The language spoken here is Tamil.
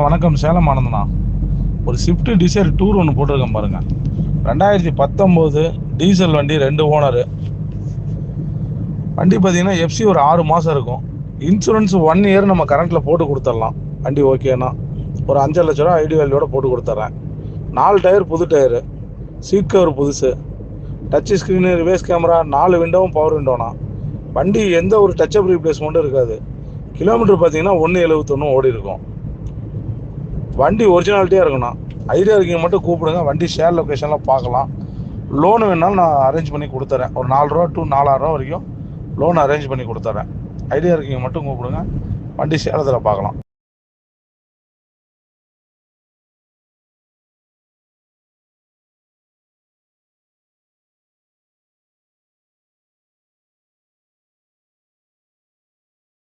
வணக்கம். சேலம் ஆனந்தண்ணா. ஒரு ஸ்விஃப்ட் டிசைர் டூர் ஒன்று போட்டிருக்கேன் பாருங்கள். 2019 டீசல் வண்டி, 2 ஓனரு. வண்டி பார்த்தீங்கன்னா எஃப்சி ஒரு 6 மாதம் இருக்கும். இன்சூரன்ஸ் 1 இயர் நம்ம கரண்ட்டில் போட்டு கொடுத்துடலாம். வண்டி ஓகேனா ஒரு 5 லட்ச ரூபா ஐடி வேல்யூட போட்டு கொடுத்துட்றேன். 4 டயர் புது டயரு, சீட் கவர் புதுசு, டச் ஸ்க்ரீனு, ரிவேஸ் கேமரா, 4 விண்டோவும் பவர் விண்டோனா. வண்டி எந்த ஒரு டச்சப் ரீப்ளேஸ்மெண்ட்டும் இருக்காது. கிலோமீட்டர் பார்த்தீங்கன்னா 1.71 ஓடி இருக்கும். வண்டி ஒரிஜினாலிட்டியாக இருக்கணும். ஐடியா இருக்கீங்க மட்டும் கூப்பிடுங்க. வண்டி ஷேர் லொக்கேஷனில் பார்க்கலாம். லோனு வேணாலும் நான் அரேஞ்ச் பண்ணி கொடுத்துறேன். ஒரு 4 ரூபா டு 4,000 வரைக்கும் லோன் அரேஞ்ச் பண்ணி கொடுத்துட்றேன். ஐடியா இருக்கீங்க மட்டும் கூப்பிடுங்க. வண்டி சேலத்தில் பார்க்கலாம்.